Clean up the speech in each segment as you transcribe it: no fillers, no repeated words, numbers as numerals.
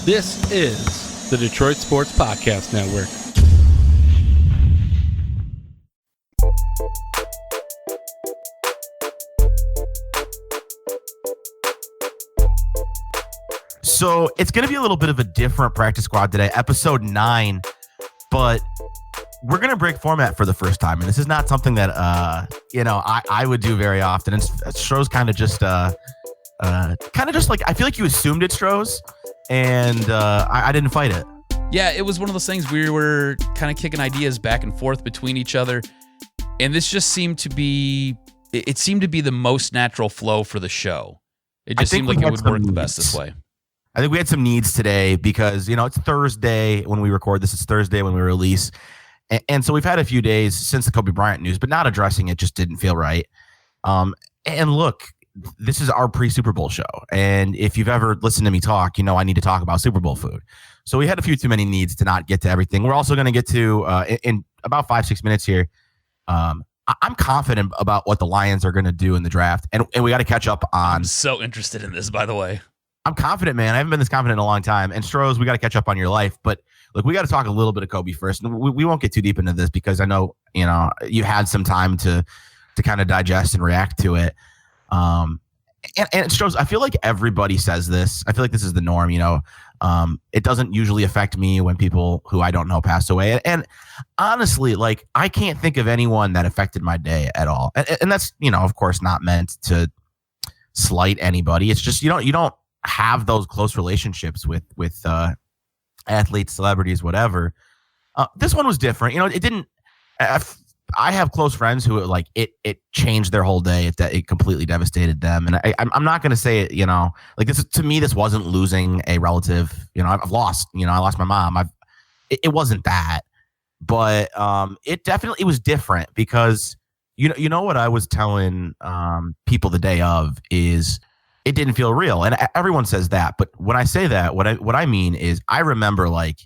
This is the Detroit Sports Podcast Network. So it's going to be a little bit of a different practice squad today, episode 9, but we're going to break format for the first time. And this is not something that, I would do very often. And Stroz kind of just like, I feel like you assumed it, Stroz, and I didn't fight it. Yeah, it was one of those things we were kind of kicking ideas back and forth between each other. And this just seemed to be the most natural flow for the show. It just seemed like it would work the best this way. I think we had some needs today because, it's Thursday when we record this. It's Thursday when we release. And so we've had a few days since the Kobe Bryant news, but not addressing it just didn't feel right. And look, this is our pre-Super Bowl show. And if you've ever listened to me talk, I need to talk about Super Bowl food. So we had a few too many needs to not get to everything. We're also going to get to, in about 5-6 minutes here, I'm confident about what the Lions are going to do in the draft. And we got to catch up on. I'm so interested in this, by the way. I'm confident, man. I haven't been this confident in a long time. And Stroz, we got to catch up on your life. But look, we got to talk a little bit of Kobe first. And we won't get too deep into this because I know, you had some time to kind of digest and react to it. And Stroz, I feel like everybody says this. I feel like this is the norm, It doesn't usually affect me when people who I don't know pass away. And honestly, like, I can't think of anyone that affected my day at all. And that's, of course, not meant to slight anybody. It's just, you don't have those close relationships with athletes, celebrities, whatever. This one was different. It didn't. I have close friends who like it changed their whole day. It completely devastated them. And I'm not going to say it. Like this to me, this wasn't losing a relative. I've lost. I lost my mom. It wasn't that, but it was different because you know what I was telling people the day of is. It didn't feel real. And everyone says that. But when I say that, what I mean is I remember like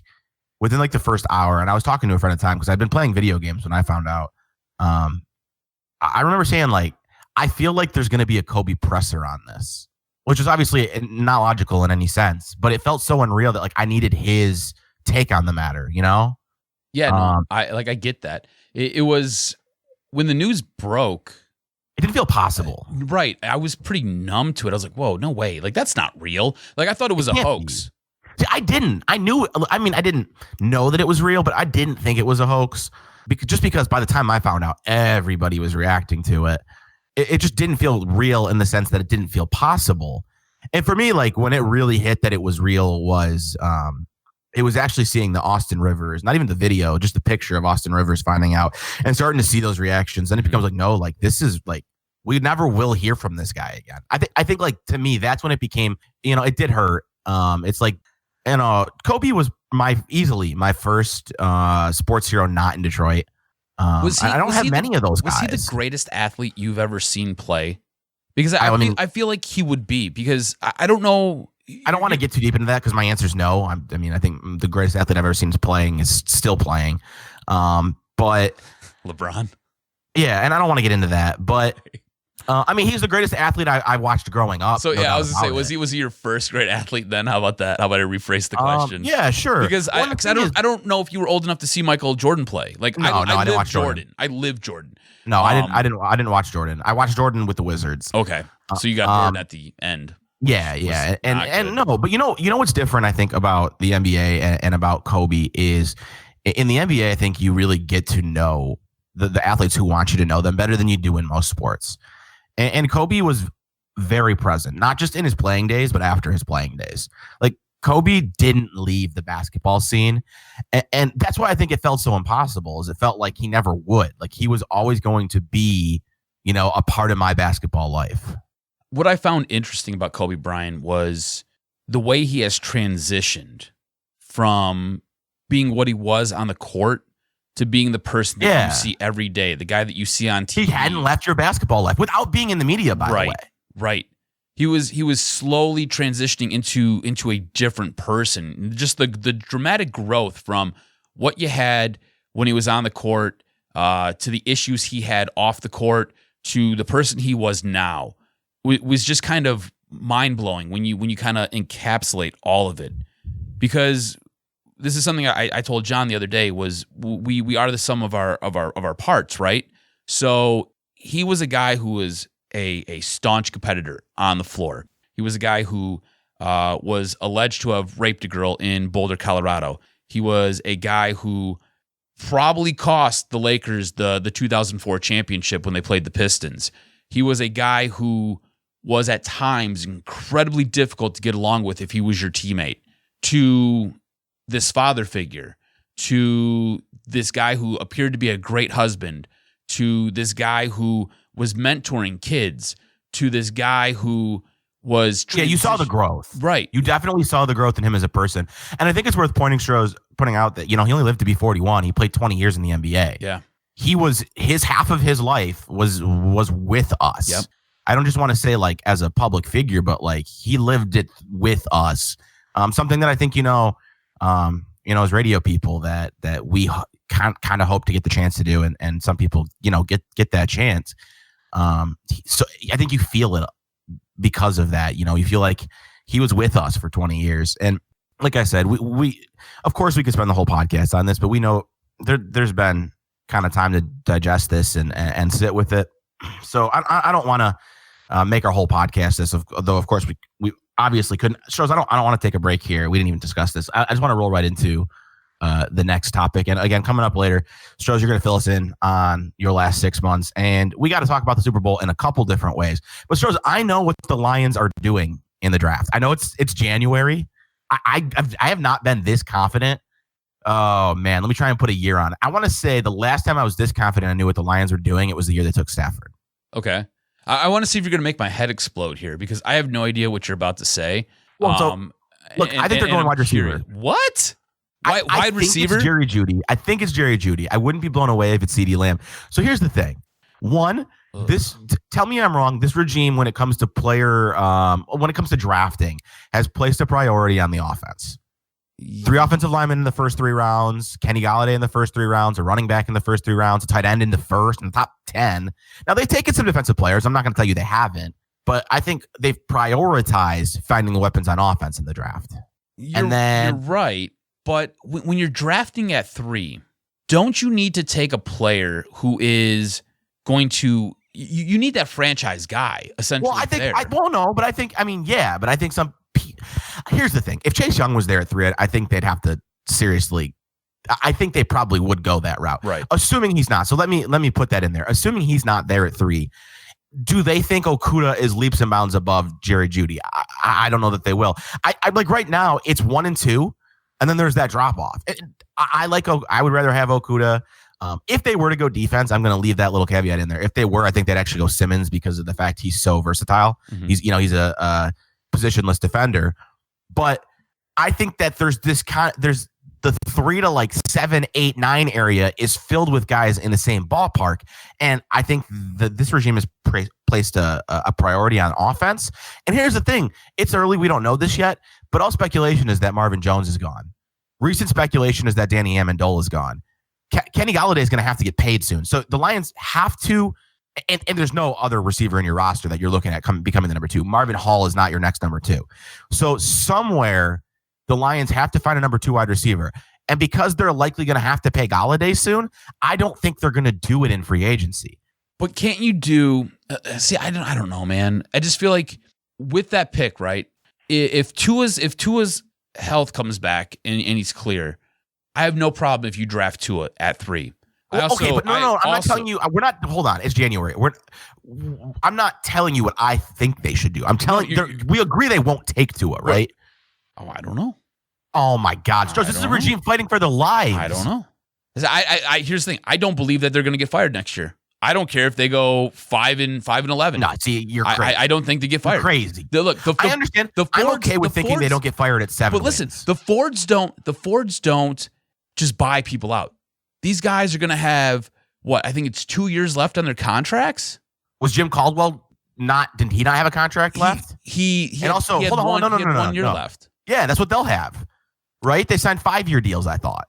within like the first hour, and I was talking to a friend at the time because I'd been playing video games when I found out. I remember saying like, I feel like there's going to be a Kobe presser on this, which is obviously not logical in any sense, but it felt so unreal that like I needed his take on the matter, Yeah, no, I get that. It was when the news broke. It didn't feel possible. Right. I was pretty numb to it. I was like, whoa, no way. Like, that's not real. Like, I thought it was a hoax. See, I didn't. I didn't know that it was real, but I didn't think it was a hoax. Because by the time I found out, everybody was reacting to it. It just didn't feel real in the sense that it didn't feel possible. And for me, like, when it really hit that it was real was it was actually seeing the Austin Rivers, not even the video, just the picture of Austin Rivers finding out and starting to see those reactions. Then it becomes like, no, like this is like, we never will hear from this guy again. I think like to me, that's when it became, it did hurt. It's like, Kobe was easily my first sports hero not in Detroit. I don't have many of those guys. Was he the greatest athlete you've ever seen play? Because I feel like he would be because I don't know. I don't want to get too deep into that because my answer is no. I think the greatest athlete I've ever seen is still playing. But LeBron. Yeah, and I don't want to get into that. But he's the greatest athlete I watched growing up. So yeah, I was gonna say, was he your first great athlete then? How about that? How about I rephrase the question? Yeah, sure. Because I don't know if you were old enough to see Michael Jordan play. Like I didn't watch Jordan. I lived Jordan. No, I didn't watch Jordan. I watched Jordan with the Wizards. Okay, so you got Jordan at the end. Yeah, and no, but you know what's different, I think, about the NBA and about Kobe is in the NBA, I think you really get to know the athletes who want you to know them better than you do in most sports. And Kobe was very present, not just in his playing days, but after his playing days. Like Kobe didn't leave the basketball scene, and that's why I think it felt so impossible. Is it felt like he never would. Like he was always going to be, a part of my basketball life. What I found interesting about Kobe Bryant was the way he has transitioned from being what he was on the court to being the person that you see every day, the guy that you see on TV. He hadn't left your basketball life without being in the media, by the way. Right. He was slowly transitioning into a different person. Just the dramatic growth from what you had when he was on the court to the issues he had off the court to the person he was now was just kind of mind blowing when you kind of encapsulate all of it. because this is something I told John the other day was we are the sum of our parts, right? So he was a guy who was a staunch competitor on the floor. He was a guy who was alleged to have raped a girl in Boulder, Colorado. He was a guy who probably cost the Lakers the 2004 championship when they played the Pistons. He was a guy who was at times incredibly difficult to get along with if he was your teammate. To this father figure, to this guy who appeared to be a great husband, to this guy who was mentoring kids, to this guy who was you saw the growth, right? You definitely saw the growth in him as a person, and I think it's worth pointing out that he only lived to be 41. He played 20 years in the NBA. Yeah, his half of his life was with us. Yep. I don't just want to say like as a public figure, but like he lived it with us. Something that I think as radio people that we kind of hope to get the chance to do, and some people get that chance. So I think you feel it because of that. You feel like he was with us for 20 years, and like I said, we of course we could spend the whole podcast on this, but we know there's been kind of time to digest this and sit with it. So I don't want to make our whole podcast this, though of course we obviously couldn't. Stroz, I don't want to take a break here. We didn't even discuss this. I just want to roll right into the next topic. And again, coming up later, Stroz, you're going to fill us in on your last 6 months. And we got to talk about the Super Bowl in a couple different ways. But Stroz, I know what the Lions are doing in the draft. I know it's January. I have not been this confident. Oh, man. Let me try and put a year on it. I want to say the last time I was this confident I knew what the Lions were doing, it was the year they took Stafford. Okay. I want to see if you're going to make my head explode here because I have no idea what you're about to say. Well, look, I think they're going wide receiver. What? Wide receiver? It's Jerry Jeudy. I think it's Jerry Jeudy. I wouldn't be blown away if it's CeeDee Lamb. So here's the thing. One, tell me I'm wrong. This regime, when it comes to when it comes to drafting, has placed a priority on the offense. 3 offensive linemen in the first 3 rounds, Kenny Golladay in the first 3 rounds, a running back in the first 3 rounds, a tight end in the first and top 10. Now, they've taken some defensive players. I'm not going to tell you they haven't, but I think they've prioritized finding the weapons on offense in the draft. You're right, but when you're drafting at 3, don't you need to take a player who is going to – you need that franchise guy, essentially. Well, I think some – here's the thing. If Chase Young was there at 3, I think they'd have to seriously. I think they probably would go that route. Right. Assuming he's not. So let me put that in there. Assuming he's not there at 3, do they think Okudah is leaps and bounds above Jerry Jeudy? I don't know that they will. I like right now it's 1 and 2, and then there's that drop off. I would rather have Okudah. If they were to go defense, I'm going to leave that little caveat in there. If they were, I think they'd actually go Simmons because of the fact he's so versatile. Mm-hmm. He's a positionless defender. But I think that there's the 3 to like 7, 8, 9 area is filled with guys in the same ballpark. And I think this regime has placed a priority on offense. And here's the thing. It's early. We don't know this yet. But all speculation is that Marvin Jones is gone. Recent speculation is that Danny Amendola is gone. Kenny Golladay is going to have to get paid soon. So the Lions have to. And there's no other receiver in your roster that you're looking at becoming the number 2. Marvin Hall is not your next number 2. So somewhere the Lions have to find a number 2 wide receiver. And because they're likely going to have to pay Golladay soon, I don't think they're going to do it in free agency. But can't you do I don't know, man. I just feel like with that pick, right? If Tua's health comes back and he's clear, I have no problem if you draft Tua at 3. I'm not telling you. We're not. Hold on. It's January. I'm not telling you what I think they should do. I'm telling you. We agree they won't take Tua, right? Oh, I don't know. Oh my God, Stroz, this is a regime fighting for their lives. I don't know. Here's the thing. I don't believe that they're going to get fired next year. I don't care if they go 5-11. No, see, you're crazy. I don't think they get fired. You're crazy. I understand. I'm okay with thinking they don't get fired at 7. But listen, the Fords don't just buy people out. These guys are going to have, I think it's 2 years left on their contracts. Was Jim Caldwell didn't he not have a contract left? He had 1 year left. Yeah, that's what they'll have. Right? They signed 5-year deals, I thought.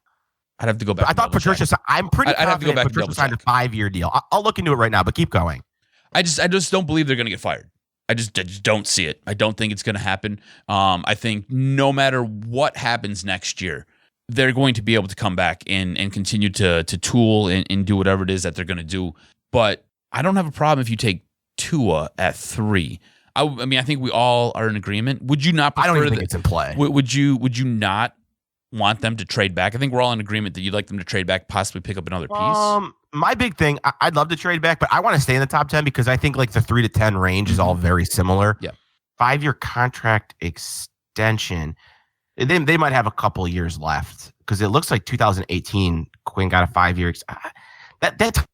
I'd have to go back. I thought Patricia, I'm pretty confident Patricia signed a 5-year deal. I'll look into it right now, but keep going. I just don't believe they're going to get fired. I just don't see it. I don't think it's going to happen. I think no matter what happens next year, they're going to be able to come back and continue to tool and do whatever it is that they're going to do. But I don't have a problem if you take Tua at 3. I mean, I think we all are in agreement. Would you not prefer I don't even think it's in play. Would you not want them to trade back? I think we're all in agreement that you'd like them to trade back, possibly pick up another piece. My big thing, I'd love to trade back, but I want to stay in the top 10 because I think like the 3 to 10 range is all very similar. Yeah. 5-year contract extension. They might have a couple of years left because it looks like 2018 Quinn got a 5-year. That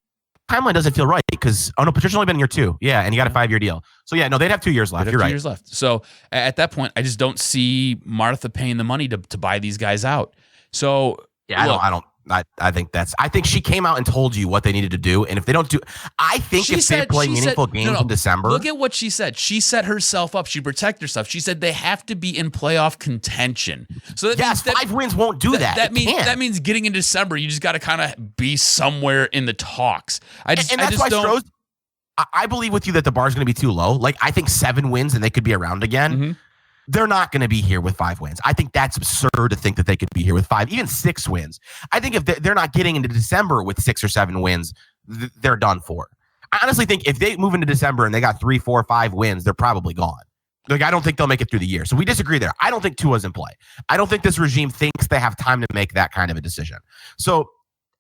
timeline doesn't feel right because Patricia's only been in year 2. Yeah, and he got a 5-year deal. So yeah, no, they'd have 2 years left. You're right. 2 years left. So at that point, I just don't see Martha paying the money to buy these guys out. So yeah, look, I think she came out and told you what they needed to do, and if they don't do, I think if they play meaningful games in December. Look at what she said. She set herself up. She protected herself. She said they have to be in playoff contention. So that means 5 wins won't do that. That means getting in December, you just got to kind of be somewhere in the talks. That's why Stroz, I believe with you that the bar is going to be too low. Like I think 7 wins and they could be around again. Mm-hmm. They're not going to be here with 5 wins. I think that's absurd to think that they could be here with 5, even 6 wins. I think if they're not getting into December with 6 or 7 wins, they're done for. I honestly think if they move into December and they got 3, 4, 5 wins, they're probably gone. Like, I don't think they'll make it through the year. So we disagree there. I don't think Tua's in play. I don't think this regime thinks they have time to make that kind of a decision. So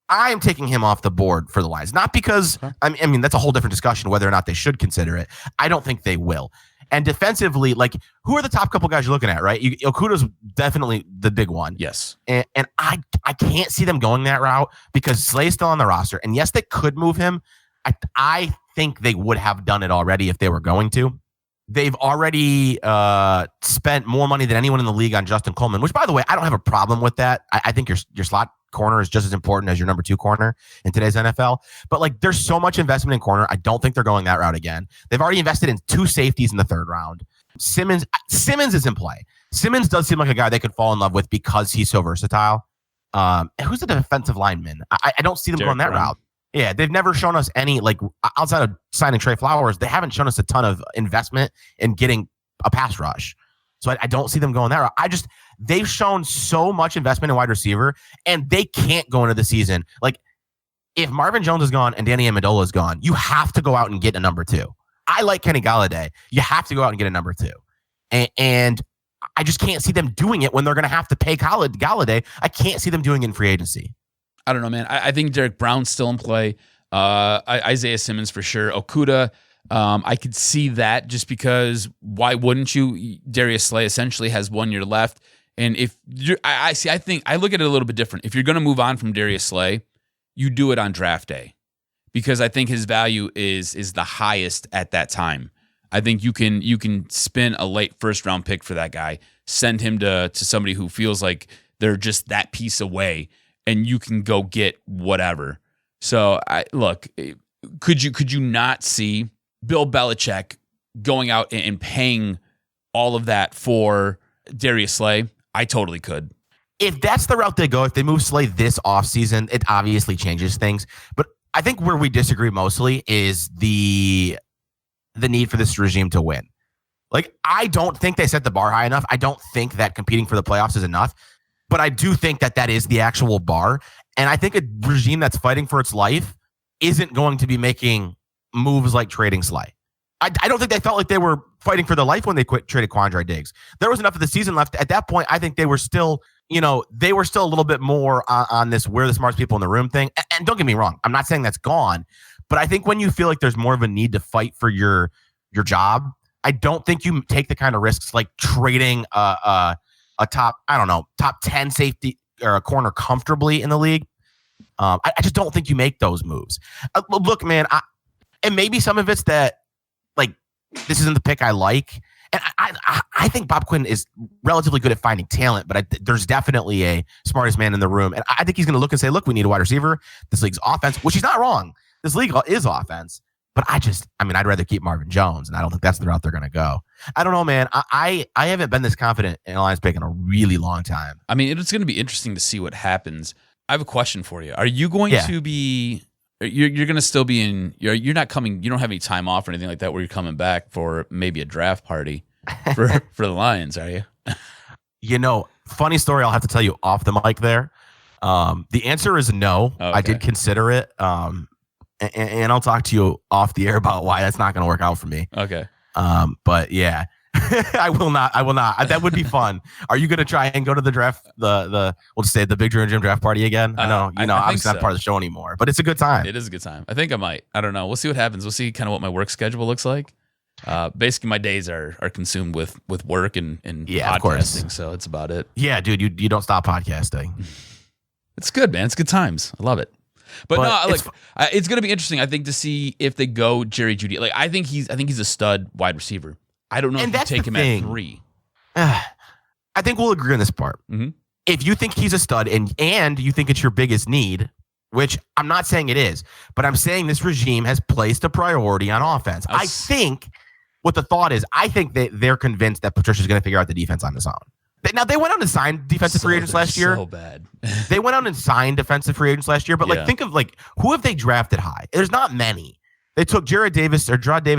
I am taking him off the board for the Lions. Not because, I mean, that's a whole different discussion whether or not they should consider it. I don't think they will. And defensively, like, who are the top couple guys you're looking at, right? Okuda's definitely the big one. Yes. And I can't see them going that route because Slay's still on the roster. And yes, they could move him. I think they would have done it already if they were going to. They've already spent more money than anyone in the league on Justin Coleman, which, by the way, I don't have a problem with that. I think your slot corner is just as important as your number 2 corner in today's NFL. But like, there's so much investment in corner. I don't think they're going that route again. They've already invested in 2 safeties in the 3rd round. Simmons is in play. Simmons does seem like a guy they could fall in love with because he's so versatile. Who's the defensive lineman? I don't see them going that route. Yeah, they've never shown us any, like, outside of signing Trey Flowers, they haven't shown us a ton of investment in getting a pass rush. So I don't see them going that route. They've shown so much investment in wide receiver, and they can't go into the season. Like, if Marvin Jones is gone and Danny Amendola is gone, you have to go out and get a number 2. I like Kenny Golladay. You have to go out and get a number 2. And I just can't see them doing it when they're going to have to pay Golladay. I can't see them doing it in free agency. I don't know, man. I think Derek Brown's still in play. Isaiah Simmons for sure. Okuda, I could see that just because why wouldn't you? Darius Slay essentially has 1 year left. And if you're, I think I look at it a little bit different. If you're going to move on from Darius Slay, you do it on draft day because I think his value is the highest at that time. I think you can spin a late 1st round pick for that guy, send him to somebody who feels like they're just that piece away, and you can go get whatever. So could you not see Bill Belichick going out and paying all of that for Darius Slay? I totally could. If that's the route they go, if they move Slay this offseason, it obviously changes things. But I think where we disagree mostly is the need for this regime to win. Like, I don't think they set the bar high enough. I don't think that competing for the playoffs is enough. But I do think that is the actual bar. And I think a regime that's fighting for its life isn't going to be making moves like trading Slay. I don't think they felt like they were fighting for their life when they traded Quandre Diggs. There was enough of the season left. At that point, I think they were still, a little bit more on this we're the smartest people in the room thing. And don't get me wrong, I'm not saying that's gone. But I think when you feel like there's more of a need to fight for your job, I don't think you take the kind of risks like trading a top 10 safety or a corner comfortably in the league. I just don't think you make those moves. Look, man, and maybe some of it's that, like, this isn't the pick I like. And I think Bob Quinn is relatively good at finding talent, but there's definitely a smartest man in the room. And I think he's going to look and say, look, we need a wide receiver. This league's offense, which he's not wrong. This league is offense. But I'd rather keep Marvin Jones, and I don't think that's the route they're going to go. I don't know, man. I haven't been this confident in a Lions pick in a really long time. I mean, it's going to be interesting to see what happens. I have a question for you. Are you going to be you're going to still be in. You're not coming. You don't have any time off or anything like that where you're coming back for maybe a draft party for the Lions, are you? Funny story. I'll have to tell you off the mic there. The answer is no. Okay. I did consider it. And I'll talk to you off the air about why that's not going to work out for me. Okay. But yeah, I will not. That would be fun. Are you going to try and go to the draft? We'll just say the Big Drew and Jim draft party again. I know, obviously not part of the show anymore, but it's a good time. It is a good time. I think I might. I don't know. We'll see what happens. We'll see kind of what my work schedule looks like. Basically, my days are consumed with work and yeah, podcasting, of course. so it's about it. Yeah, dude, you don't stop podcasting. It's good, man. It's good times. I love it. But no, it's going to be interesting. I think to see if they go Jerry Jeudy. Like I think he's a stud wide receiver. I don't know if you take him at 3. I think we'll agree on this part. Mm-hmm. If you think he's a stud and you think it's your biggest need, which I'm not saying it is, but I'm saying this regime has placed a priority on offense. I think what the thought is, I think that they're convinced that Patricia's going to figure out the defense on his own. Now, they went out and signed defensive free agents last year. So bad. They went out and signed defensive free agents last year, but think of who have they drafted high? There's not many. They took Jarrad Davis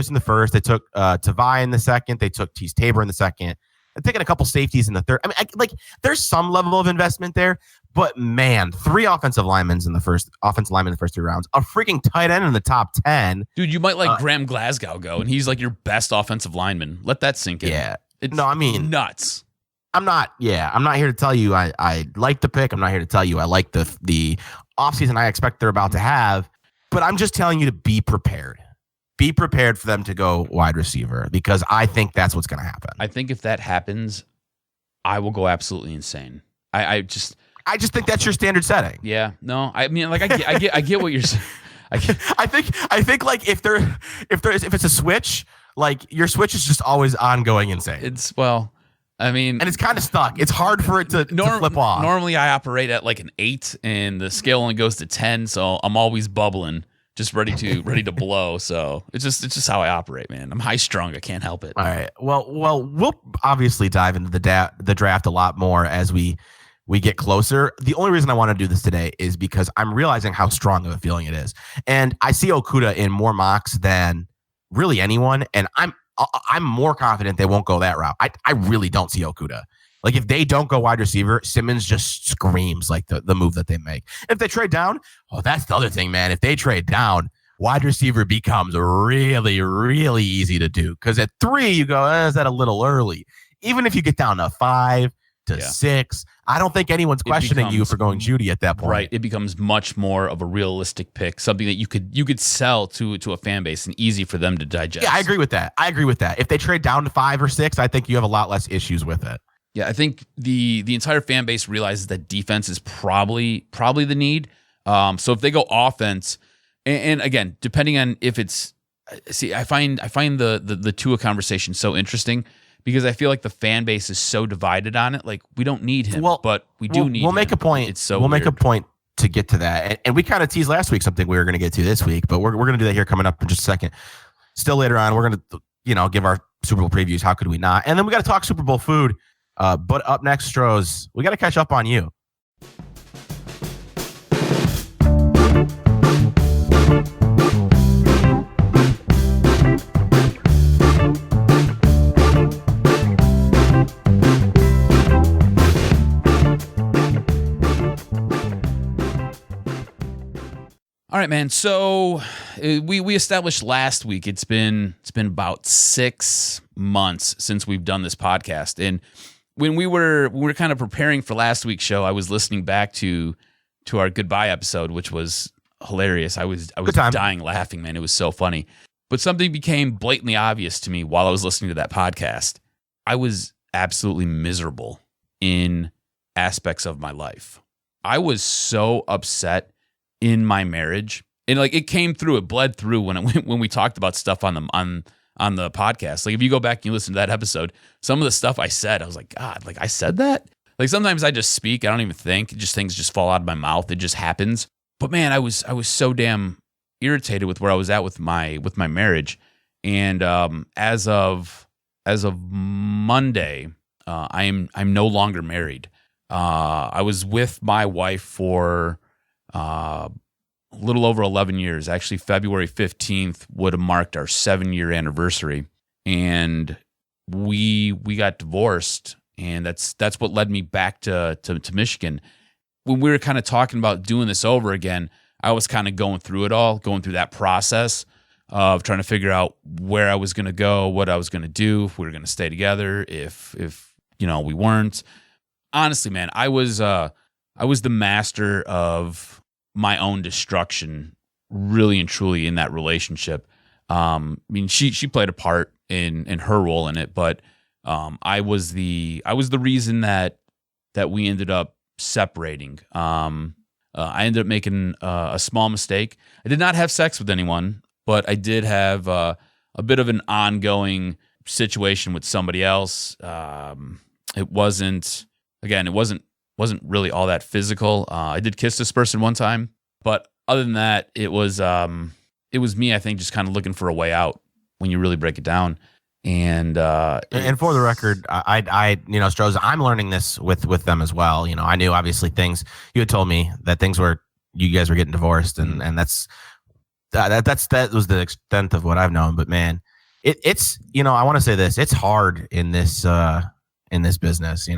in the first. They took Tavai in the second. They took Tease Tabor in the second. They're taking a couple safeties in the third. I mean, there's some level of investment there, but man, 3 offensive linemen in the first 3 rounds, a freaking tight end in the top 10. Dude, you might let Graham Glasgow go, and he's like your best offensive lineman. Let that sink in. Yeah. It's nuts. I'm not here to tell you I like the pick. I'm not here to tell you I like the offseason I expect they're about to have, but I'm just telling you to be prepared. Be prepared for them to go wide receiver because I think that's what's going to happen. I think if that happens, I will go absolutely insane. I just think that's your standard setting. Yeah. No, I mean, like I get what you're saying. I think like if it's a switch, like your switch is just always ongoing insane. And it's kind of stuck. It's hard for it to flip off. Normally, I operate at like an 8, and the scale only goes to 10, so I'm always bubbling, just ready to blow. So it's just how I operate, man. I'm high strung. I can't help it. All right. Well, we'll obviously dive into the draft a lot more as we get closer. The only reason I want to do this today is because I'm realizing how strong of a feeling it is, and I see Okudah in more mocks than really anyone, and I'm more confident they won't go that route. I really don't see Okudah. Like if they don't go wide receiver, Simmons just screams like the move that they make. If they trade down, that's the other thing, man. If they trade down, wide receiver becomes really, really easy to do. Because at 3, you go, is that a little early? Even if you get down to 5 to 6, I don't think anyone's questioning you for going Jeudy at that point. Right. It becomes much more of a realistic pick, something that you could sell to a fan base and easy for them to digest. Yeah, I agree with that. If they trade down to 5 or 6, I think you have a lot less issues with it. Yeah, I think the entire fan base realizes that defense is probably the need. So if they go offense, and again, depending on if it's, I find the Tua conversation so interesting. Because I feel like the fan base is so divided on it. Like, we don't need him, but we do need him. We'll make a point. It's so we'll weird. make a point to get to that. And we kind of teased last week something we were going to get to this week, but we're going to do that here coming up in just a second. Still later on, we're going to, give our Super Bowl previews. How could we not? And then we got to talk Super Bowl food. But up next, Stroz, we got to catch up on you. All right, man. So we established last week. It's been about 6 months since we've done this podcast, and when we were kind of preparing for last week's show, I was listening back to our goodbye episode, which was hilarious. I was dying laughing, man. It was so funny. But something became blatantly obvious to me while I was listening to that podcast. I was absolutely miserable in aspects of my life. I was so upset in my marriage, and like it came through, it bled through when we talked about stuff on the podcast. Like if you go back and you listen to that episode, some of the stuff I said, I was like, God, like I said that. Like sometimes I just speak, I don't even think, just things just fall out of my mouth. It just happens. But man, I was so damn irritated with where I was at with my marriage, and as of Monday, I'm no longer married. I was with my wife for a little over 11 years. Actually, February 15th would have marked our 7-year anniversary. And we got divorced, and that's what led me back to Michigan. When we were kind of talking about doing this over again, I was kind of going through it all, going through that process of trying to figure out where I was going to go, what I was going to do, if we were going to stay together, if we weren't. Honestly, man, I was the master of my own destruction, really and truly, in that relationship. I mean, she played a part in her role in it, but I was the reason that we ended up separating. I ended up making a small mistake. I did not have sex with anyone, but I did have a bit of an ongoing situation with somebody else. It wasn't really all that physical. I did kiss this person one time, but other than that, it was me, I think, just kind of looking for a way out when you really break it down. And for the record, I Stroz, I'm learning this with them as well. I knew obviously things you had told me that you guys were getting divorced, and that was the extent of what I've known. But man, it's I want to say this: it's hard in this business.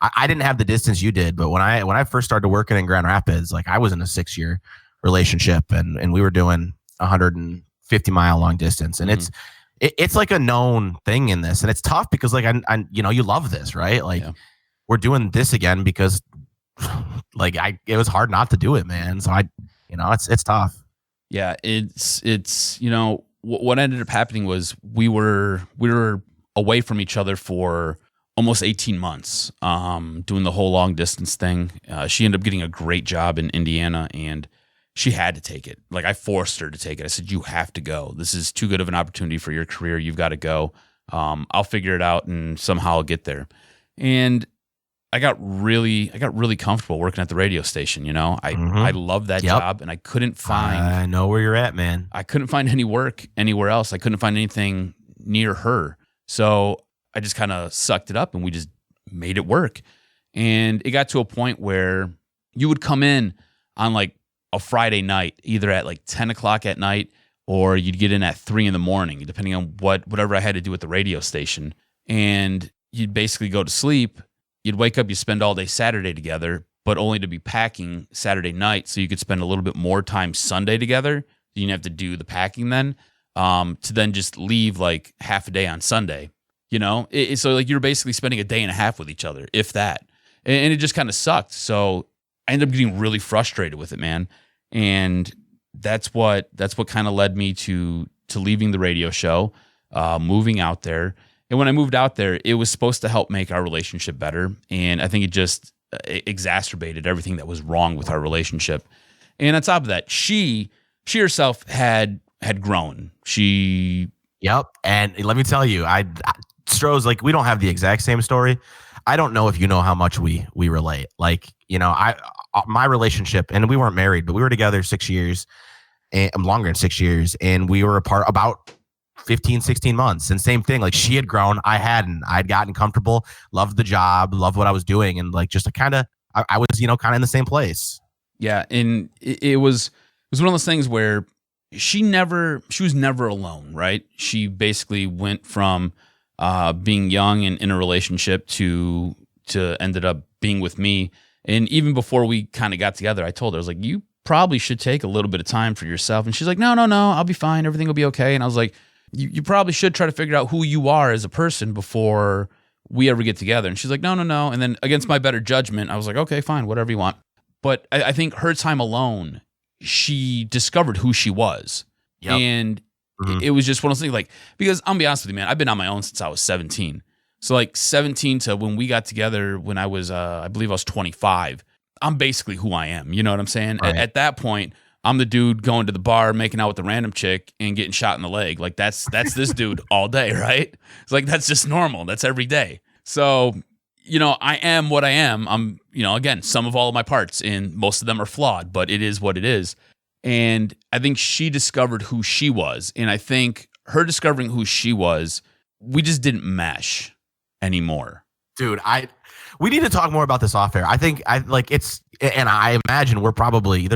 I didn't have the distance you did, but when I first started working in Grand Rapids, like I was in a 6-year relationship, and we were doing 150-mile long distance, and it's like a known thing in this, and it's tough because like I you love this, right? Like we're doing this again because like it was hard not to do it, man. So it's tough. Yeah, it's what ended up happening was we were away from each other for almost 18 months, doing the whole long distance thing. She ended up getting a great job in Indiana, and she had to take it. Like I forced her to take it. I said, "You have to go. This is too good of an opportunity for your career. You've got to go. I'll figure it out, and somehow I'll get there." And I got really comfortable working at the radio station. I loved that job, and I couldn't find. I know where you're at, man. I couldn't find any work anywhere else. I couldn't find anything near her. So I just kind of sucked it up, and we just made it work. And it got to a point where you would come in on like a Friday night, either at like 10 o'clock at night, or you'd get in at 3 a.m, depending on whatever I had to do at the radio station. And you'd basically go to sleep. You'd wake up, you spend all day Saturday together, but only to be packing Saturday night, so you could spend a little bit more time Sunday together. You didn't have to do the packing then, to then just leave like half a day on Sunday. So like you're basically spending a day and a half with each other, if that. And it just kind of sucked. So I ended up getting really frustrated with it, man. And that's what kind of led me to leaving the radio show, moving out there. And when I moved out there, it was supposed to help make our relationship better. And I think it just exacerbated everything that was wrong with our relationship. And on top of that, she herself had grown. Yep. And let me tell you, Stroh's, like, we don't have the exact same story. I don't know if you know how much we relate. Like, my relationship, and we weren't married, but we were together 6 years, and longer than 6 years. And we were apart about 15, 16 months. And same thing, like she had grown, I hadn't. I'd gotten comfortable, loved the job, loved what I was doing. And like, just I was, kind of in the same place. Yeah. And it was one of those things where she was never alone, right? She basically went from being young and in a relationship to ended up being with me. And even before we kind of got together, I told her, I was like, you probably should take a little bit of time for yourself. And she's like, no, I'll be fine. Everything will be okay. And I was like, you probably should try to figure out who you are as a person before we ever get together. And she's like, no. And then against my better judgment, I was like, okay, fine, whatever you want. But I think her time alone, she discovered who she was. Yep. And it was just one of those things, like, because I'm gonna be honest with you, man, I've been on my own since I was 17. So like 17 to when we got together when I was, I believe I was 25, I'm basically who I am. You know what I'm saying? Right. At that point, I'm the dude going to the bar, making out with the random chick and getting shot in the leg. Like that's this dude all day, right? It's like, that's just normal. That's every day. So, I am what I am. I'm, again, some of all of my parts, and most of them are flawed, but it is what it is. And I think she discovered who she was. And I think her discovering who she was, we just didn't mesh anymore. Dude, we need to talk more about this off air. I think and I imagine there's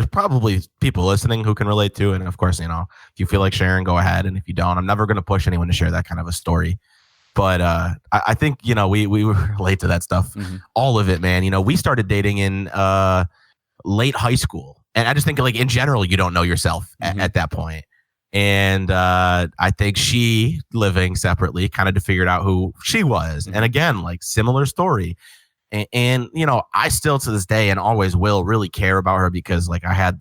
probably people listening who can relate to it. And of course, if you feel like sharing, go ahead. And if you don't, I'm never going to push anyone to share that kind of a story. But I think, we relate to that stuff. Mm-hmm. All of it, man. We started dating in late high school. And I just think like in general, you don't know yourself at that point. And I think she, living separately, kind of figured out who she was. And again, like similar story. And I still to this day and always will really care about her because like I had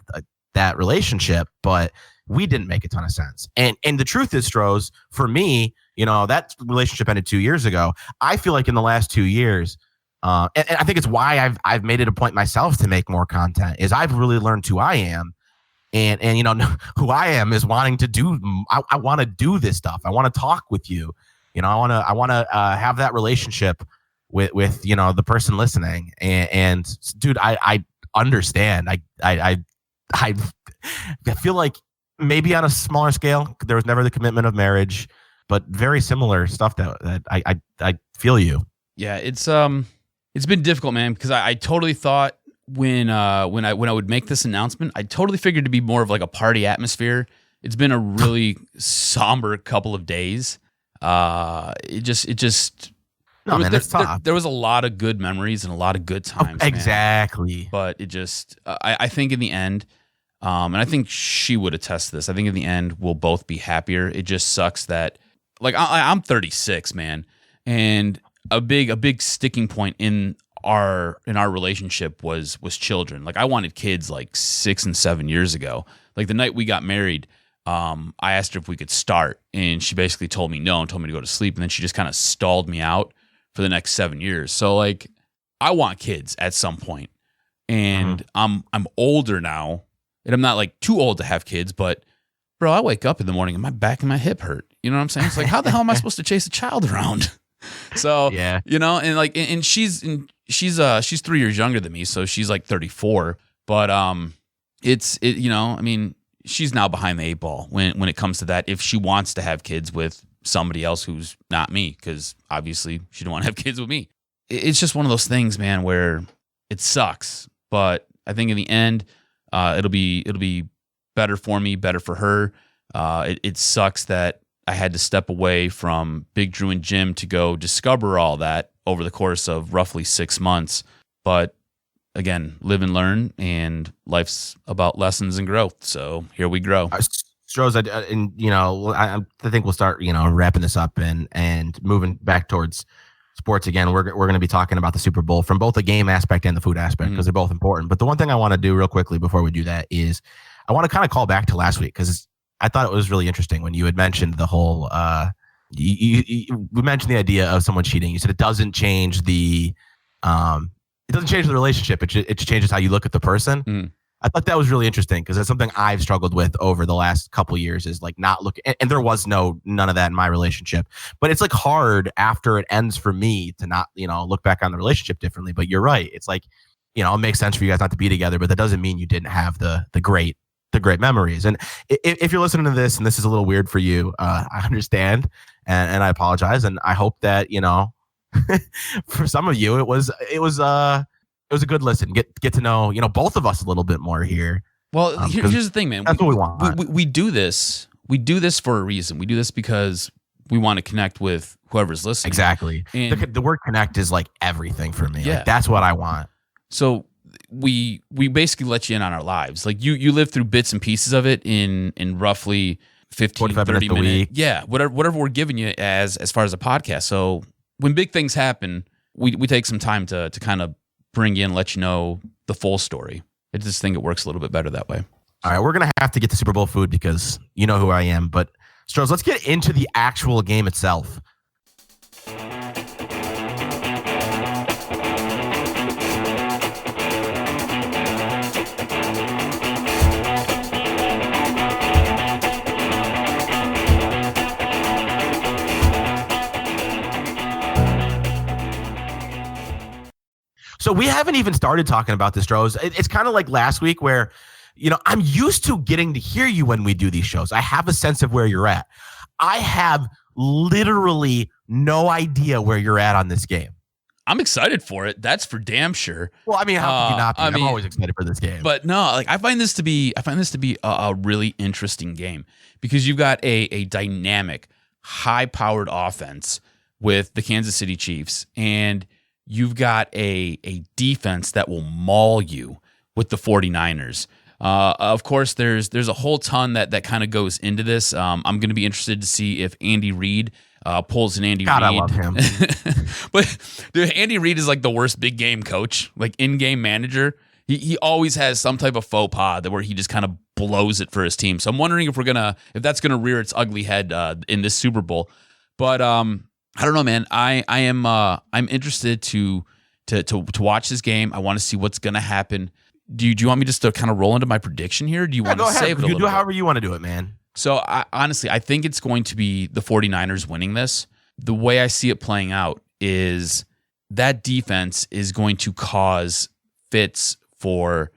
that relationship, but we didn't make a ton of sense. And the truth is, Stroz, for me, that relationship ended 2 years ago. I feel like in the last 2 years, and I think it's why I've made it a point myself to make more content, is I've really learned who I am. And who I am is wanting to do. I want to do this stuff. I want to talk with you. I want to have that relationship with the person listening. And dude, I understand. I feel like maybe on a smaller scale, there was never the commitment of marriage, but very similar stuff that I feel you. Yeah, it's been difficult, man, because I totally thought. When I would make this announcement, I totally figured to be more of like a party atmosphere. It's been a really somber couple of days. It just no, man, it's tough. There was a lot of good memories and a lot of good times. Exactly. Man. But it just, I think in the end, and I think she would attest to this. I think in the end we'll both be happier. It just sucks that, like, I'm 36, man, and a big sticking point in our relationship was children. Like I wanted kids like 6 and 7 years ago. Like the night we got married, I asked her if we could start, and she basically told me no and told me to go to sleep. And then she just kind of stalled me out for the next 7 years. So like I want kids at some point, and I'm older now, and I'm not like too old to have kids, but bro, I wake up in the morning and my back and my hip hurt. You know what I'm saying? It's like, how the hell am I supposed to chase a child around? So, yeah, and like, and she's 3 years younger than me. So she's like 34, but, I mean, she's now behind the 8 ball when it comes to that. If she wants to have kids with somebody else who's not me, because obviously she don't want to have kids with me. It's just one of those things, man, where it sucks, but I think in the end, it'll be better for me, better for her. It sucks that I had to step away from Big Drew and Jim to go discover all that over the course of roughly 6 months. But again, live and learn, and life's about lessons and growth. So here we grow. Stroz, I think we'll start, wrapping this up and moving back towards sports again. We're going to be talking about the Super Bowl from both the game aspect and the food aspect, because they're both important. But the one thing I want to do real quickly before we do that is I want to kind of call back to last week, because I thought it was really interesting when you had mentioned the whole we mentioned the idea of someone cheating. You said it doesn't change the relationship. It just changes how you look at the person. I thought that was really interesting, because that's something I've struggled with over the last couple of years, is like not looking, and there was none of that in my relationship, but it's like hard after it ends for me to not, look back on the relationship differently. But you're right. It's like, it makes sense for you guys not to be together, but that doesn't mean you didn't have the great memories. And if you're listening to this and this is a little weird for you, I understand, and I apologize. And I hope that, for some of you, it was a good listen. Get to know, both of us a little bit more here. Well, here's the thing, man. That's what we want. We do this. We do this for a reason. We do this because we want to connect with whoever's listening. Exactly. And the word connect is like everything for me. Yeah. Like, that's what I want. So we basically let you in on our lives. Like you live through bits and pieces of it in roughly 15, 30 minutes. Yeah, whatever we're giving you as far as a podcast. So when big things happen, we take some time to kind of bring you in, let you know the full story. I just think it works a little bit better that way. All right, we're going to have to get to Super Bowl food, because you know who I am. But Stroz, let's get into the actual game itself. So we haven't even started talking about this, Stroz. It's kind of like last week where, I'm used to getting to hear you when we do these shows. I have a sense of where you're at. I have literally no idea where you're at on this game. I'm excited for it. That's for damn sure. Well, I mean, how could you not be? I'm always excited for this game. But no, like I find this to be a really interesting game because you've got a dynamic, high-powered offense with the Kansas City Chiefs, and you've got a defense that will maul you with the 49ers. Of course, there's a whole ton that kind of goes into this. I'm going to be interested to see if Andy Reid pulls an Andy Reid. I love him. But dude, Andy Reid is like the worst big game coach, like in-game manager. He always has some type of faux pas where he just kind of blows it for his team. So I'm wondering if that's gonna rear its ugly head in this Super Bowl. But I don't know, man. I'm interested to watch this game. I want to see what's gonna happen. Do you want me just to kind of roll into my prediction here? Or do you want to save it a little bit? You do however you want to do it, man. So honestly, I think it's going to be the 49ers winning this. The way I see it playing out is that defense is going to cause fits for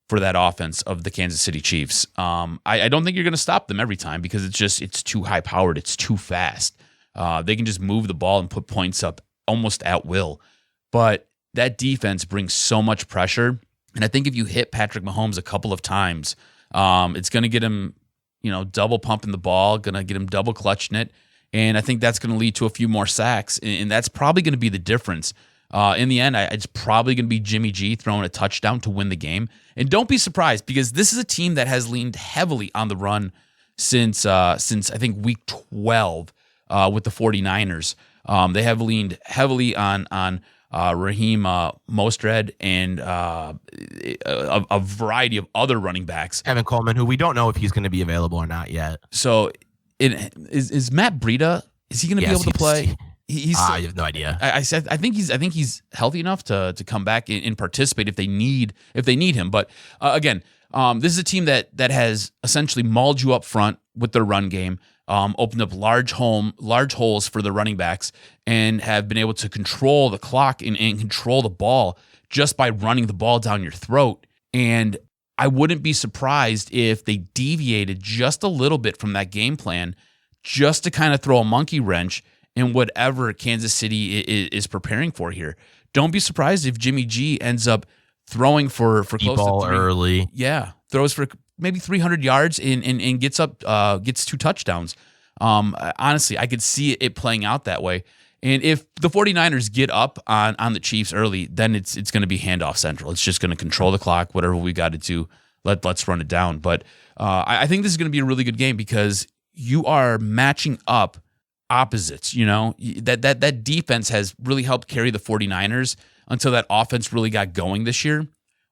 that offense of the Kansas City Chiefs. I don't think you're going to stop them every time because it's too high powered. It's too fast. They can just move the ball and put points up almost at will. But that defense brings so much pressure. And I think if you hit Patrick Mahomes a couple of times, it's going to get him, double pumping the ball, going to get him double clutching it. And I think that's going to lead to a few more sacks. And that's probably going to be the difference. In the end, it's probably going to be Jimmy G throwing a touchdown to win the game. And don't be surprised because this is a team that has leaned heavily on the run since I think week 12 with the 49ers. They have leaned heavily on Raheem Mostert and a variety of other running backs. Evan Coleman, who we don't know if he's going to be available or not yet. So is Matt Breida, is he going to be able to play? I have no idea. I think he's healthy enough to come back and participate if they need him. But again, this is a team that has essentially mauled you up front with their run game, opened up large holes for the running backs, and have been able to control the clock and control the ball just by running the ball down your throat. And I wouldn't be surprised if they deviated just a little bit from that game plan just to kind of throw a monkey wrench in whatever Kansas City is preparing for here. Don't be surprised if Jimmy G ends up throwing for close to 3 early. Yeah, throws for maybe 300 yards and gets 2 touchdowns. Honestly, I could see it playing out that way. And if the 49ers get up on the Chiefs early, then it's going to be handoff central. It's just going to control the clock, whatever we got to do. Let's run it down. But I think this is going to be a really good game because you are matching up opposites. That defense has really helped carry the 49ers until that offense really got going this year.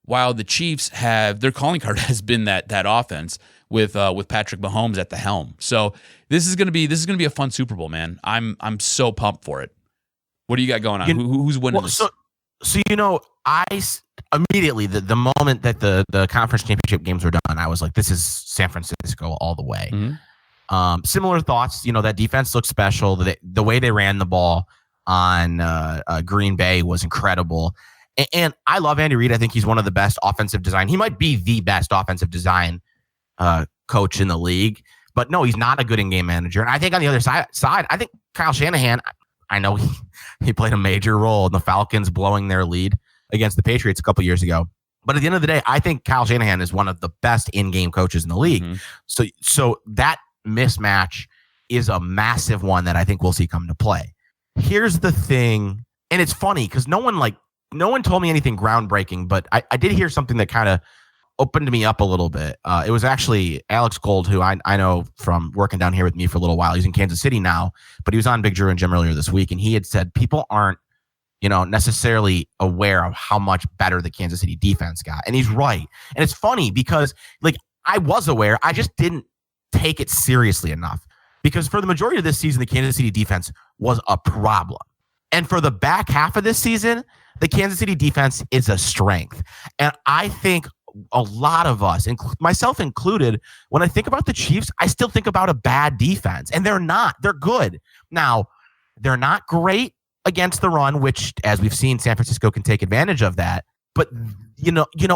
While the Chiefs their calling card has been that offense with Patrick Mahomes at the helm. So this is gonna be a fun Super Bowl, man. I'm so pumped for it. What do you got going on? Who's winning this? So I immediately the moment that the conference championship games were done, I was like, this is San Francisco all the way. Mm-hmm. Similar thoughts. That defense looked special. The way they ran the ball on Green Bay was incredible. And I love Andy Reid. I think he's one of the best offensive design. He might be the best offensive design coach in the league. But no, he's not a good in-game manager. And I think on the other side, I think Kyle Shanahan, I know he played a major role in the Falcons blowing their lead against the Patriots a couple years ago. But at the end of the day, I think Kyle Shanahan is one of the best in-game coaches in the league. Mm-hmm. So that mismatch is a massive one that I think we'll see come to play. Here's the thing, and it's funny because no one told me anything groundbreaking, but I did hear something that kind of opened me up a little bit. It was actually Alex Gold, who I know from working down here with me for a little while. He's in Kansas City now, but he was on Big Drew and Jim earlier this week, and he had said people aren't, necessarily aware of how much better the Kansas City defense got. And he's right. And it's funny because, I was aware, I just didn't take it seriously enough. Because for the majority of this season, the Kansas City defense was a problem. And for the back half of this season, the Kansas City defense is a strength. And I think a lot of us, myself included, when I think about the Chiefs, I still think about a bad defense. And they're not. They're good. Now, they're not great against the run, which, as we've seen, San Francisco can take advantage of that. But,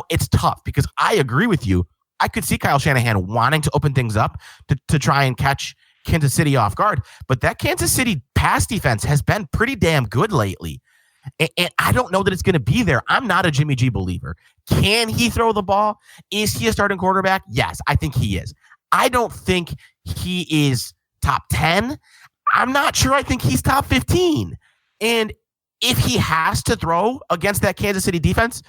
it's tough because I agree with you. I could see Kyle Shanahan wanting to open things up to try and catch Kansas City off guard. But that Kansas City pass defense has been pretty damn good lately. And I don't know that it's going to be there. I'm not a Jimmy G believer. Can he throw the ball? Is he a starting quarterback? Yes, I think he is. I don't think he is top 10. I'm not sure. I think he's top 15. And if he has to throw against that Kansas City defense,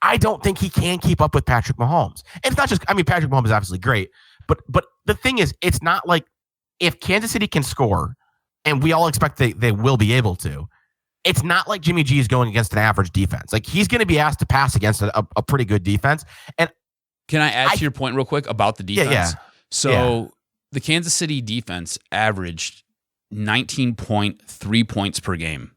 I don't think he can keep up with Patrick Mahomes. And it's not just, Patrick Mahomes is obviously great, but the thing is, it's not like if Kansas City can score, and we all expect they will be able to, it's not like Jimmy G is going against an average defense. Like, he's going to be asked to pass against a pretty good defense. And can I add to your point real quick about the defense? Yeah. So the Kansas City defense averaged 19.3 points per game,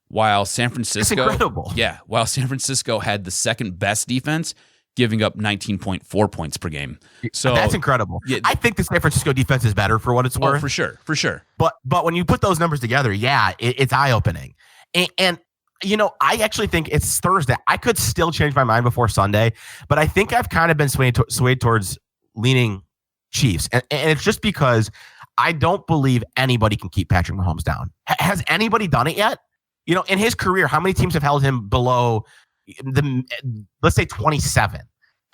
while San Francisco, that's incredible. Yeah, while San Francisco had the second best defense, giving up 19.4 points per game. So that's incredible. Yeah, I think the San Francisco defense is better for what it's worth. For sure. But when you put those numbers together, it's eye-opening. And I actually think it's Thursday. I could still change my mind before Sunday, but I think I've kind of been swayed towards leaning Chiefs. And it's just because I don't believe anybody can keep Patrick Mahomes down. Has anybody done it yet? In his career, how many teams have held him below let's say 27?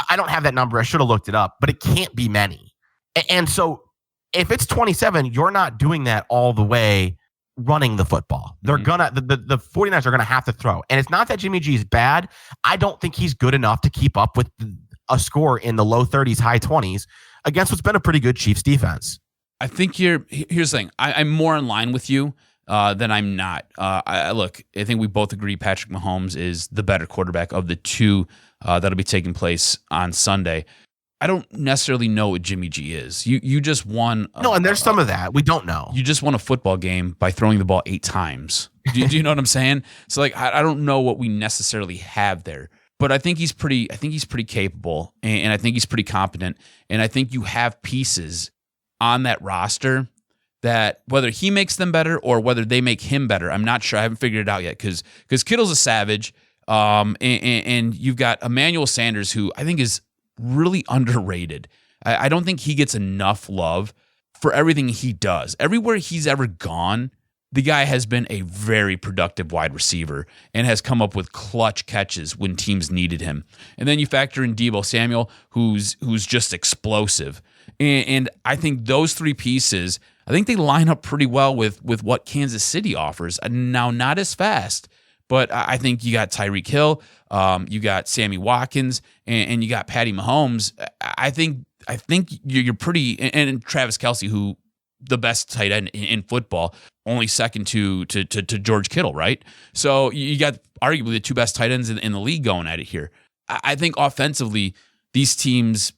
I don't have that number. I should have looked it up, but it can't be many. And so if it's 27, you're not doing that all the way running the football. They're the 49ers are going to have to throw. And it's not that Jimmy G is bad. I don't think he's good enough to keep up with a score in the low 30s, high 20s against what's been a pretty good Chiefs defense. I think here's the thing. I'm more in line with you than I'm not. I think we both agree Patrick Mahomes is the better quarterback of the two that'll be taking place on Sunday. I don't necessarily know what Jimmy G is. You just won. And there's some of that. We don't know. You just won a football game by throwing the ball 8 times. Do you know what I'm saying? So I don't know what we necessarily have there. But I think he's pretty capable, and I think he's pretty competent. And I think you have pieces on that roster that whether he makes them better or whether they make him better, I'm not sure. I haven't figured it out yet because Kittle's a savage, and you've got Emmanuel Sanders, who I think is really underrated. I don't think he gets enough love for everything he does. Everywhere he's ever gone, the guy has been a very productive wide receiver and has come up with clutch catches when teams needed him. And then you factor in Deebo Samuel, who's just explosive. And I think those three pieces, I think they line up pretty well with what Kansas City offers. Now, not as fast, but I think you got Tyreek Hill, you got Sammy Watkins, and you got Patty Mahomes. I think you're pretty, and Travis Kelce, who the best tight end in football, only second to George Kittle, right? So you got arguably the two best tight ends in the league going at it here. I think offensively, these teams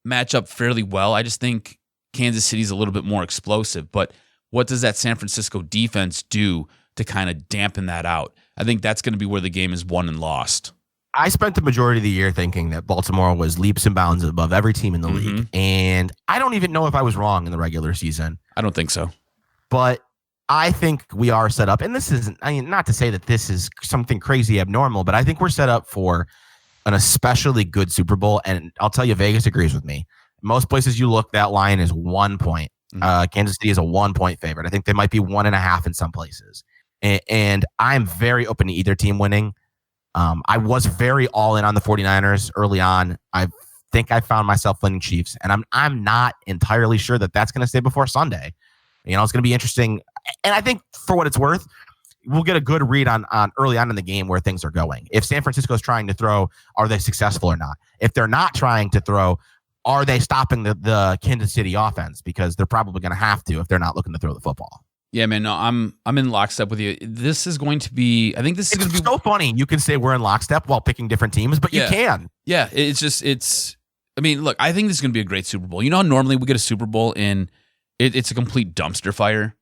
match up fairly well. I just think Kansas City's a little bit more explosive. But what does that San Francisco defense do to kind of dampen that out? I think that's going to be where the game is won and lost. I spent the majority of the year thinking that Baltimore was leaps and bounds above every team in the league. And I don't even know if I was wrong in the regular season. I don't think so. But I think we are set up. And this isn't, not to say that this is something crazy abnormal, but I think we're set up for an especially good Super Bowl. And I'll tell you, Vegas agrees with me. Most places you look, that line is 1 point. Kansas City is a 1 point favorite. I think they might be 1.5 in some places. And I'm very open to either team winning. I was very all in on the 49ers early on. I think I found myself leaning Chiefs, and I'm not entirely sure that that's going to stay before Sunday. It's going to be interesting. And I think for what it's worth, we'll get a good read on early on in the game where things are going. If San Francisco is trying to throw, are they successful or not? If they're not trying to throw, are they stopping the Kansas City offense? Because they're probably going to have to if they're not looking to throw the football. Yeah, man, no, I'm in lockstep with you. This is going to be, I think this is going to be so funny. You can say we're in lockstep while picking different teams, but you can. Yeah, I mean, look, I think this is going to be a great Super Bowl. You know, normally we get a Super Bowl and it's a complete dumpster fire.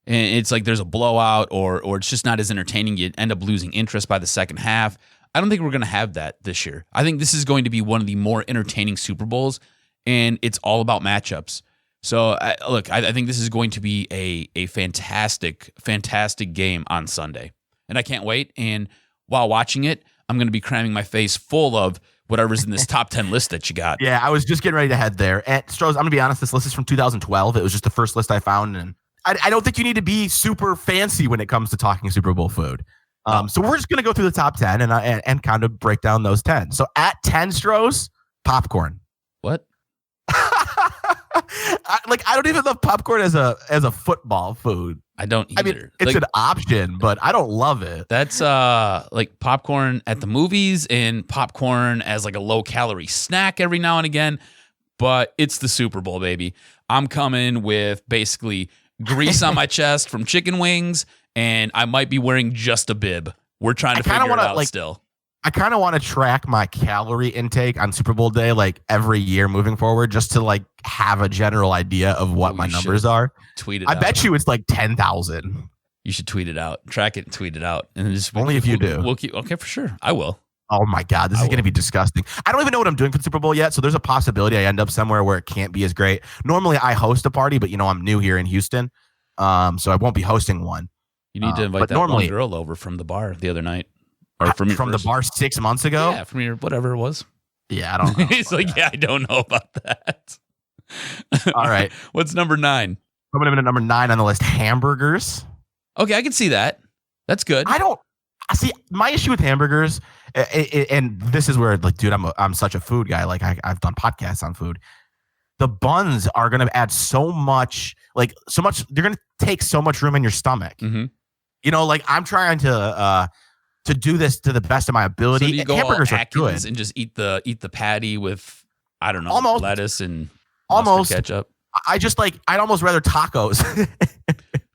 And it's like there's a blowout or it's just not as entertaining. You end up losing interest by the second half. I don't think we're going to have that this year. I think this is going to be one of the more entertaining Super Bowls, and it's all about matchups. So, I think this is going to be a fantastic, fantastic game on Sunday. And I can't wait. And while watching it, I'm going to be cramming my face full of whatever's in this top 10 list that you got. Yeah, I was just getting ready to head there. And Stroz, I'm going to be honest, this list is from 2012. It was just the first list I found. And I don't think you need to be super fancy when it comes to talking Super Bowl food. So we're just gonna go through the top 10 and kind of break down those 10. So at 10, Strohs, popcorn. What? I don't even love popcorn as a football food. I don't either. I mean, it's an option, but I don't love it. That's like popcorn at the movies and popcorn as like a low calorie snack every now and again. But it's the Super Bowl, baby. I'm coming with basically grease on my chest from chicken wings, and I might be wearing just a bib. We're trying to figure it out still. I kind of want to track my calorie intake on Super Bowl day, like every year moving forward, just to like have a general idea of what my numbers are. Tweet it I out. bet you it's like 10,000. You should tweet it out. Track it and tweet it out. And just Only if you do. We'll keep, okay, for sure. I will. Oh my God, this is going to be disgusting. I don't even know what I'm doing for the Super Bowl yet, so there's a possibility I end up somewhere where it can't be as great. Normally I host a party, but I'm new here in Houston, so I won't be hosting one. You need to invite that one girl over from the bar the other night. Or from the bar 6 months ago? Yeah, from your whatever it was. Yeah, I don't know. He's like, I don't know about that. All right. What's number 9? Coming in at number 9 on the list, hamburgers. Okay, I can see that. That's good. See, my issue with hamburgers, and this is where, like, dude, I'm such a food guy. Like, I've done podcasts on food. The buns are going to add so much. They're going to take so much room in your stomach. Mm-hmm. Like, I'm trying to do this to the best of my ability. So do you go hamburgers all are good and just eat the patty with, I don't know, almost lettuce and almost ketchup? I'd almost rather tacos.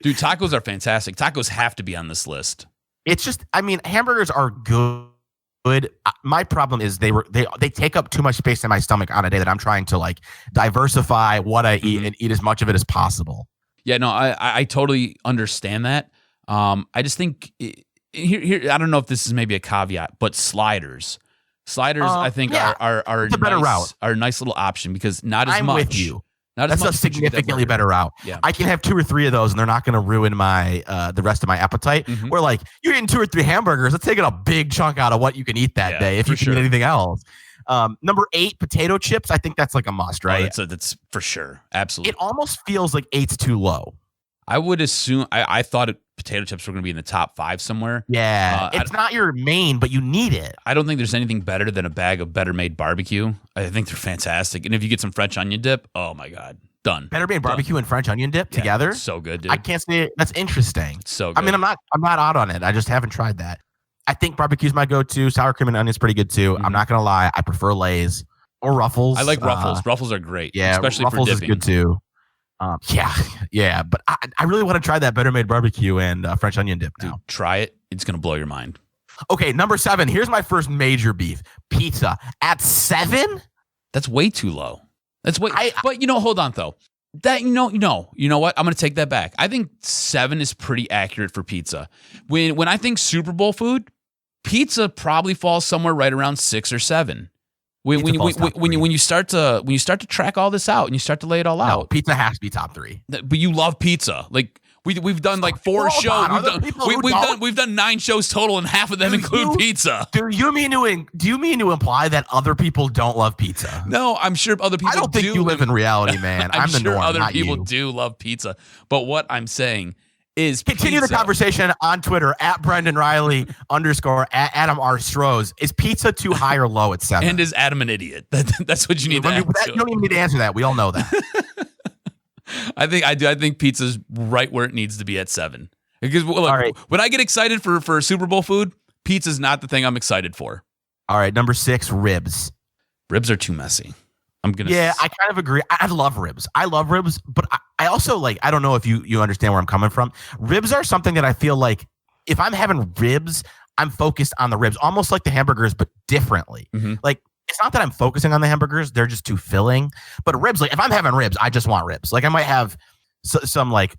Dude, tacos are fantastic. Tacos have to be on this list. It's just, hamburgers are good. My problem is they take up too much space in my stomach on a day that I'm trying to like diversify what I eat and eat as much of it as possible. Yeah, no, I totally understand that. I just think here I don't know if this is maybe a caveat, but sliders, I think are a better route. Are a nice little option because not as I'm much. with you. That's a significantly better route. Yeah. I can have 2 or 3 of those, and they're not going to ruin my the rest of my appetite. Mm-hmm. Where like you're eating 2 or 3 hamburgers, that's taking a big chunk out of what you can eat that day if you can eat anything else. Number 8, potato chips. I think that's like a must, right? Oh, that's for sure, absolutely. It almost feels like 8's too low. I would assume. I thought potato chips were going to be in the top 5 somewhere. Yeah, it's not your main, but you need it. I don't think there's anything better than a bag of Better Made barbecue. I think they're fantastic, and if you get some French onion dip, oh my God. Done. Better Made barbecue and French onion dip together. So good, dude. I can't say it. That's interesting. So good. I'm not out on it. I just haven't tried that. I think barbecue's my go-to. Sour cream and onion's pretty good too. I'm not gonna lie. I prefer Lay's or Ruffles. I like Ruffles. Ruffles are great. Yeah, especially Ruffles for is dipping. good too. Yeah. But I really want to try that Better Made barbecue and French onion dip now. Dude, try it. It's gonna blow your mind. Okay, number 7. Here's my first major beef. Pizza at 7. That's way too low. That's way. But hold on though. That you know what? I'm gonna take that back. I think 7 is pretty accurate for pizza. When I think Super Bowl food, pizza probably falls somewhere right around 6 or 7. When you start to track all this out and you start to lay it all out, pizza has to be top 3. But you love pizza, like. We've done like 4 shows. We've done 9 shows total, and half of them include pizza. Do you mean to imply that other people don't love pizza? No, I'm sure other people do. I don't think you live in reality, man. I'm the sure norm, other not people you. do love pizza. But what I'm saying is continue pizza. The conversation on Twitter at Brendan Riley _ at Adam R. Stroz. Is pizza too high or low at 7? And is Adam an idiot? That's what you need to ask. You don't even need to answer that. We all know that. I think pizza's right where it needs to be at 7. Because look, right. When I get excited for Super Bowl food, pizza's not the thing I'm excited for. All right, number 6, ribs. Ribs are too messy. Yeah, I kind of agree. I love ribs. But I also I don't know if you understand where I'm coming from. Ribs are something that I feel like if I'm having ribs, I'm focused on the ribs, almost like the hamburgers, but differently. Mm-hmm. Like, it's not that I'm focusing on the hamburgers; they're just too filling. But ribs, like if I'm having ribs, I just want ribs. Like I might have some like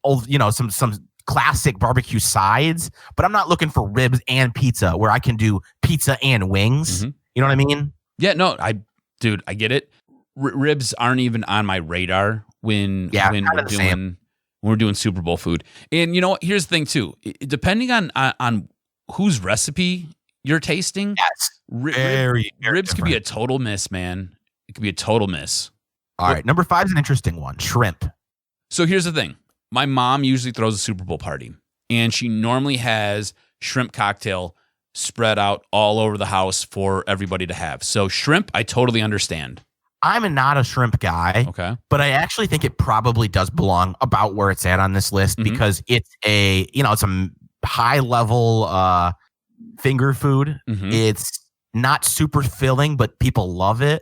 old, some classic barbecue sides, but I'm not looking for ribs and pizza where I can do pizza and wings. Mm-hmm. You know what I mean? Yeah, no, I get it. Ribs aren't even on my radar when we're doing Super Bowl food. And you know what? Here's the thing too. Depending on whose recipe you're tasting, yes, very ribs different. could be a total miss, man. It could be a total miss. All right, number 5 is an interesting one. Shrimp. So here's the thing. My mom usually throws a Super Bowl party, and she normally has shrimp cocktail spread out all over the house for everybody to have. So shrimp, I totally understand. I'm not a shrimp guy, Okay. but I actually think it probably does belong about where it's at on this list because it's it's a high level finger food. It's not super filling, but people love it.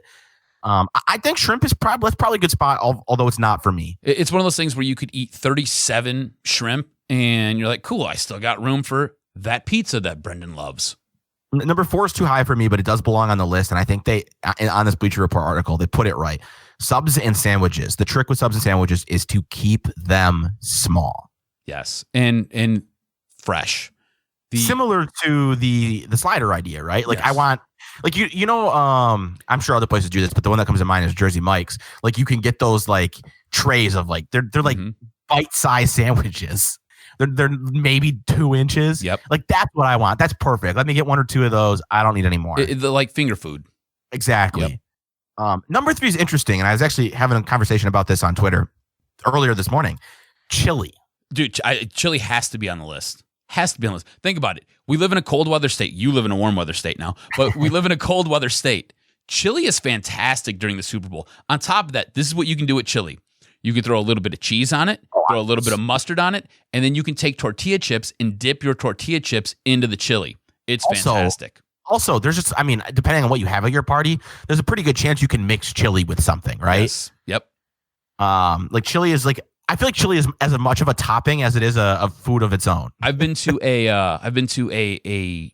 I think shrimp is probably a good spot, although it's not for me. It's one of those things where you could eat 37 shrimp and you're like, cool, I still got room for that pizza that Brendan loves. Number 4 is too high for me, but it does belong on the list. And I think on this Bleacher Report article, they put it right. Subs and sandwiches. The trick with subs and sandwiches is to keep them small. Yes. And fresh. Similar to the slider idea, right? Like I want, like, I'm sure other places do this, but the one that comes to mind is Jersey Mike's. Like you can get those like trays of like, they're like bite-sized sandwiches. They're maybe 2 inches. Yep. Like that's what I want. That's perfect. Let me get 1 or 2 of those. I don't need any more. They're like finger food. Exactly. Yep. Number 3 is interesting, and I was actually having a conversation about this on Twitter earlier this morning. Chili. Dude, chili has to be on the list. Has to be on the list. Think about it. We live in a cold weather state. You live in a warm weather state now, but we live in a cold weather state. Chili is fantastic during the Super Bowl. On top of that, this is what you can do with chili. You can throw a little bit of cheese on it, throw a little bit of mustard on it, and then you can take tortilla chips and dip your tortilla chips into the chili. It's fantastic. Also, there's just, depending on what you have at your party, there's a pretty good chance you can mix chili with something, right? Yes. Yep. Like chili is like, I feel like chili is as much of a topping as it is a food of its own. I've been to a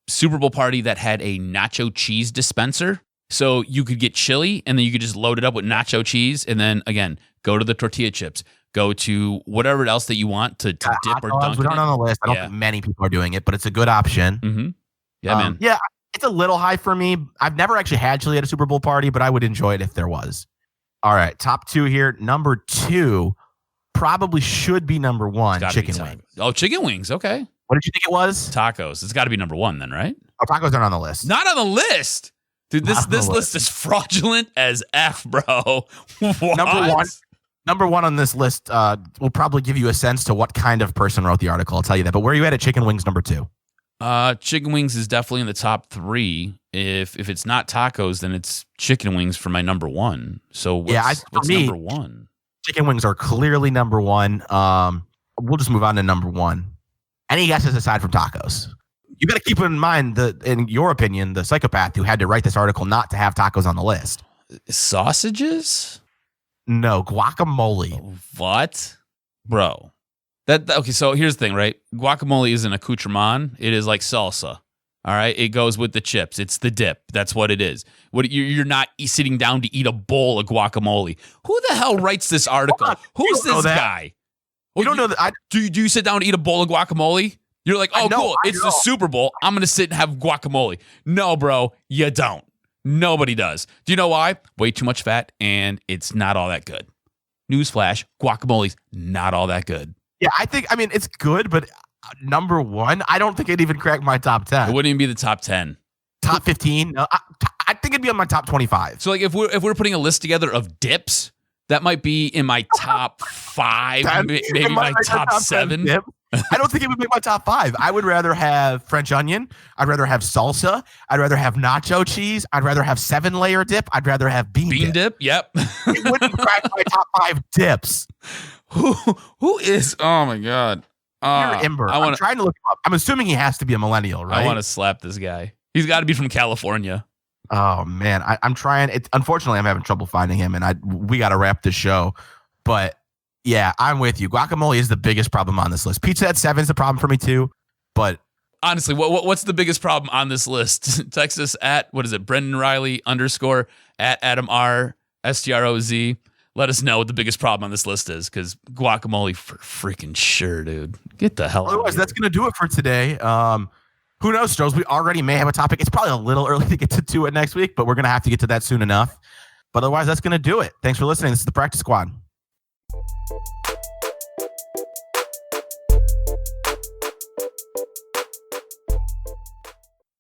Super Bowl party that had a nacho cheese dispenser. So you could get chili and then you could just load it up with nacho cheese and then again, go to the tortilla chips, go to whatever else that you want to dip or dunk. We don't on the list. I don't think many people are doing it, but it's a good option. Yeah, man. Yeah, it's a little high for me. I've never actually had chili at a Super Bowl party, but I would enjoy it if there was. All right, top 2 here. Number 2 probably should be number 1, chicken wings. Oh, chicken wings. Okay. What did you think it was? Tacos. It's got to be number 1 then, right? Oh, tacos aren't on the list. Not on the list. Dude, this list is fraudulent as F, bro. What? Number one on this list will probably give you a sense to what kind of person wrote the article. I'll tell you that. But where are you at chicken wings number 2? Chicken wings is definitely in the top 3. If it's not tacos, then it's chicken wings for my number 1. So what's number 1? Chicken wings are clearly number 1. We'll just move on to number 1. Any guesses aside from tacos? You got to keep in mind in your opinion, the psychopath who had to write this article not to have tacos on the list. Sausages? No, guacamole. What? Bro. Okay, so here's the thing, right? Guacamole is an accoutrement. It is like salsa. All right? It goes with the chips. It's the dip. That's what it is. You're not sitting down to eat a bowl of guacamole. Who the hell writes this article? Who's this guy? You don't know that. Do you sit down to eat a bowl of guacamole? You're like, oh, cool. It's the Super Bowl. I'm going to sit and have guacamole. No, bro, you don't. Nobody does. Do you know why? Way too much fat, and it's not all that good. Newsflash, guacamole's not all that good. Yeah, it's good, but number 1, I don't think it'd even crack my top 10. It wouldn't even be the top 10. Top 15? No, I think it'd be on my top 25. So, like, if we're putting a list together of dips, that might be in my top 5, maybe my top 7. I don't think it would make my top 5. I would rather have French onion. I'd rather have salsa. I'd rather have nacho cheese. I'd rather have 7-layer dip. I'd rather have bean dip. Yep. It wouldn't crack my top 5 dips. Who is? Oh my god. You're Ember. I'm trying to look him up. I'm assuming he has to be a millennial, right? I want to slap this guy. He's got to be from California. Oh man, I'm trying. Unfortunately, I'm having trouble finding him, and we got to wrap this show. But yeah, I'm with you. Guacamole is the biggest problem on this list. Pizza at 7 is the problem for me too. But honestly, what's the biggest problem on this list? Text us at Brendan Riley _ at Adam R STROZ. Let us know what the biggest problem on this list is, because guacamole for freaking sure, dude. Get the hell out of here. Otherwise, that's going to do it for today. Who knows, Strohs? We already may have a topic. It's probably a little early to get to it next week, but we're going to have to get to that soon enough. But otherwise, that's going to do it. Thanks for listening. This is the Practice Squad.